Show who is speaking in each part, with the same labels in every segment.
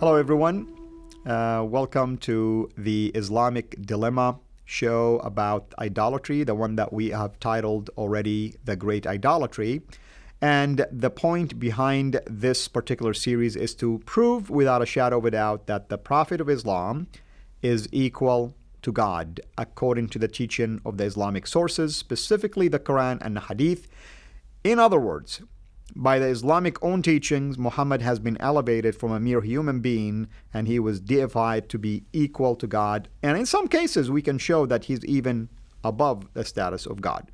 Speaker 1: Hello, everyone. Welcome to the Islamic Dilemma show about idolatry, the one that we have titled already The Great Idolatry. And the point behind this particular series is to prove without a shadow of a doubt that the Prophet of Islam is equal to God, according to the teaching of the Islamic sources, specifically the Quran and the Hadith. In other words, by the Islamic own teachings, Muhammad has been elevated from a mere human being and he was deified to be equal to God. And in some cases, we can show that he's even above the status of God.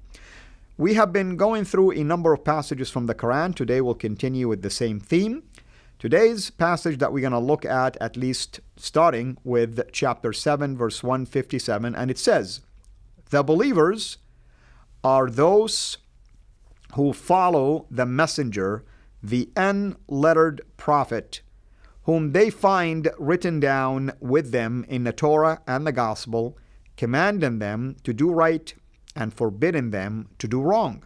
Speaker 1: We have been going through a number of passages from the Quran. Today we'll continue with the same theme. Today's passage that we're going to look at least starting with chapter 7, verse 157, and it says, "The believers are those who follow the messenger, the unlettered prophet, whom they find written down with them in the Torah and the Gospel, commanding them to do right and forbidding them to do wrong,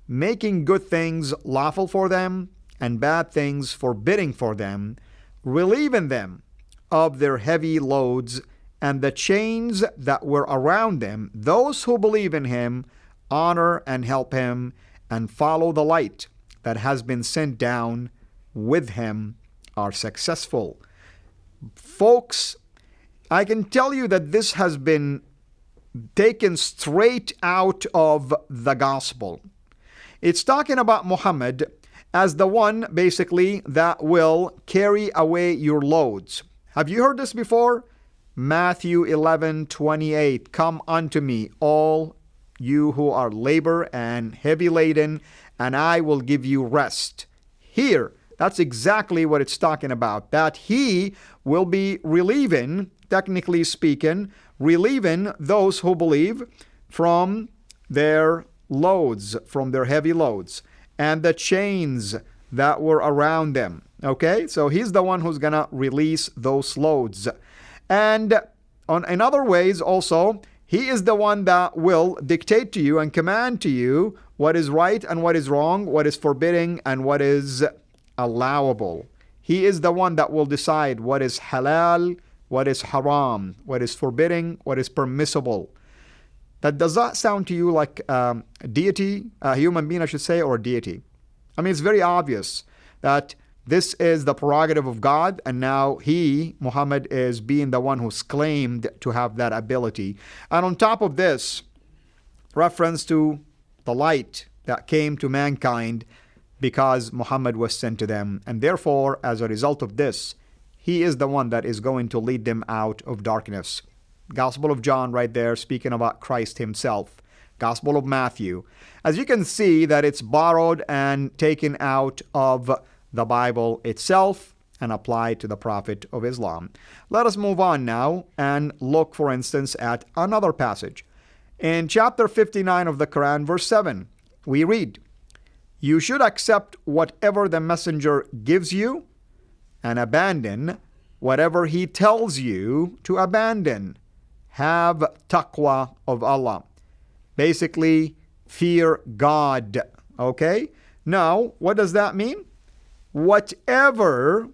Speaker 1: making good things lawful for them and bad things forbidding for them, relieving them of their heavy loads and the chains that were around them. Those who believe in him honor and help him and follow the light that has been sent down with him are successful." Folks, I can tell you that this has been taken straight out of the gospel. It's talking about Muhammad as the one basically that will carry away your loads. Have you heard this before? Matthew 11:28, "Come unto me, all you who are labor and heavy laden, and I will give you rest." Here, that's exactly what it's talking about, that he will be relieving, technically speaking, relieving those who believe from their loads, from their heavy loads, and the chains that were around them. Okay, so he's the one who's going to release those loads. And in other ways also, he is the one that will dictate to you and command to you what is right and what is wrong, what is forbidding and what is allowable. He is the one that will decide what is halal, what is haram, what is forbidding, what is permissible. Does that sound to you like deity, a human being I should say, or a deity? I mean, it's very obvious that this is the prerogative of God, and now he, Muhammad, is being the one who's claimed to have that ability. And on top of this, reference to the light that came to mankind because Muhammad was sent to them. And therefore, as a result of this, he is the one that is going to lead them out of darkness. Gospel of John right there, speaking about Christ himself. Gospel of Matthew. As you can see that it's borrowed and taken out of the Bible itself and applied to the Prophet of Islam. Let us move on now and look, for instance, at another passage. In chapter 59 of the Quran, verse 7, we read, "You should accept whatever the messenger gives you and abandon whatever he tells you to abandon. Have taqwa of Allah." Basically, fear God. Okay? Now, what does that mean? Whatever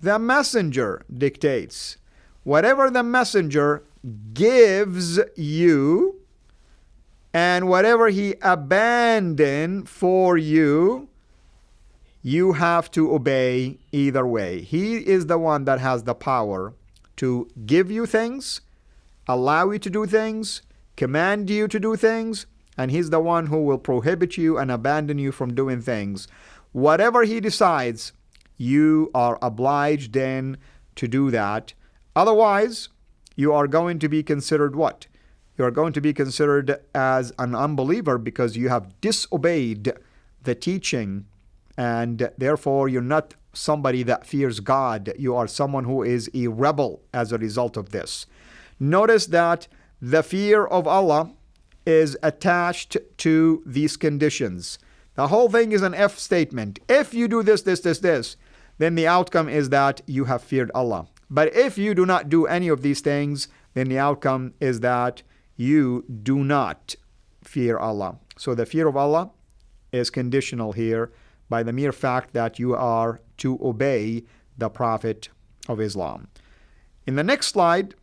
Speaker 1: the messenger dictates, whatever the messenger gives you, and whatever he abandons for you, you have to obey either way. He is the one that has the power to give you things, allow you to do things, command you to do things, and he's the one who will prohibit you and abandon you from doing things. Whatever he decides, you are obliged then to do that. Otherwise, you are going to be considered what? You are going to be considered as an unbeliever because you have disobeyed the teaching, and therefore you're not somebody that fears God. You are someone who is a rebel as a result of this. Notice that the fear of Allah is attached to these conditions. The whole thing is an if statement. If you do this, then the outcome is that you have feared Allah. But if you do not do any of these things, then the outcome is that you do not fear Allah. So the fear of Allah is conditional here by the mere fact that you are to obey the Prophet of Islam. In the next slide,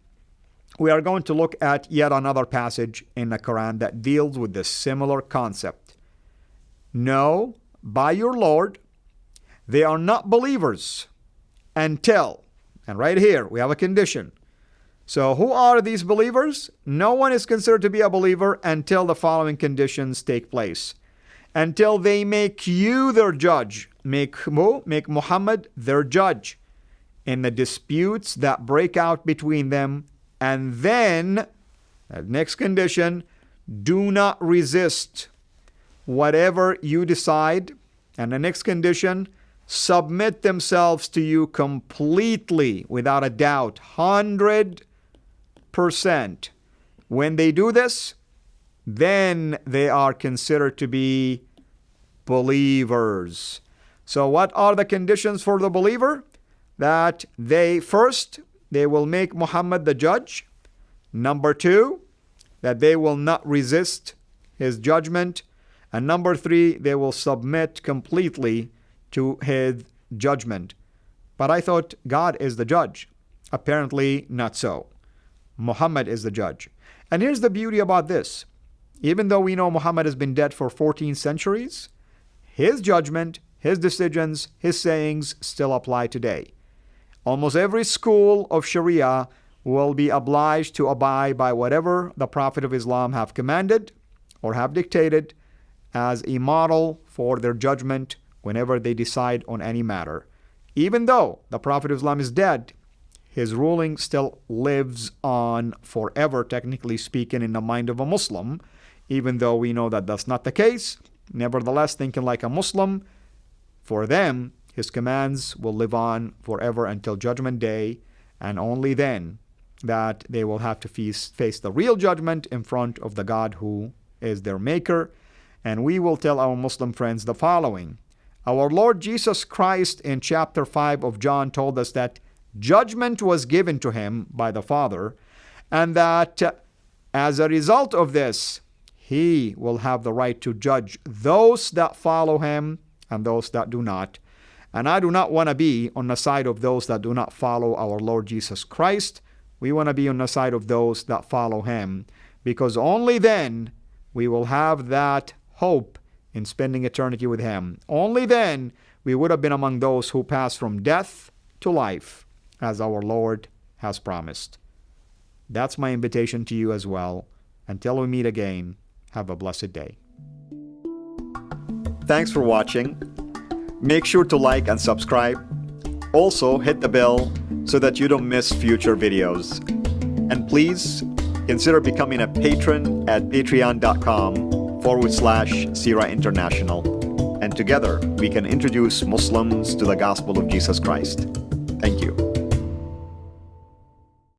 Speaker 1: we are going to look at yet another passage in the Quran that deals with this similar concept. Know by your Lord, they are not believers until, and right here we have a condition. So who are these believers? No one is considered to be a believer until the following conditions take place. Until they make you their judge, make Muhammad their judge in the disputes that break out between them. And then, the next condition, do not resist whatever you decide. And the next condition, submit themselves to you completely, without a doubt, 100%. When they do this, then they are considered to be believers. So what are the conditions for the believer? That they will make Muhammad the judge. Number 2, that they will not resist his judgment. And number 3, they will submit completely to his judgment. But I thought God is the judge. Apparently not so. Muhammad is the judge. And here's the beauty about this. Even though we know Muhammad has been dead for 14 centuries, his judgment, his decisions, his sayings still apply today. Almost every school of Sharia will be obliged to abide by whatever the Prophet of Islam have commanded or have dictated as a model for their judgment whenever they decide on any matter. Even though the Prophet of Islam is dead, his ruling still lives on forever, technically speaking, in the mind of a Muslim, even though we know that that's not the case. Nevertheless, thinking like a Muslim, for them, his commands will live on forever until Judgment Day, and only then that they will have to face the real judgment in front of the God who is their maker. And we will tell our Muslim friends the following. Our Lord Jesus Christ in chapter 5 of John told us that judgment was given to him by the Father, and that as a result of this, he will have the right to judge those that follow him and those that do not. And I do not want to be on the side of those that do not follow our Lord Jesus Christ. We want to be on the side of those that follow him, because only then we will have that hope in spending eternity with him. Only then we would have been among those who pass from death to life, as our Lord has promised. That's my invitation to you as well. Until we meet again, have a blessed day. Thanks for watching. Make sure to like and subscribe. Also, hit the bell so that you don't miss future videos. And please consider becoming a patron at patreon.com/Sira International. And together we can introduce Muslims to the gospel of Jesus Christ. Thank you.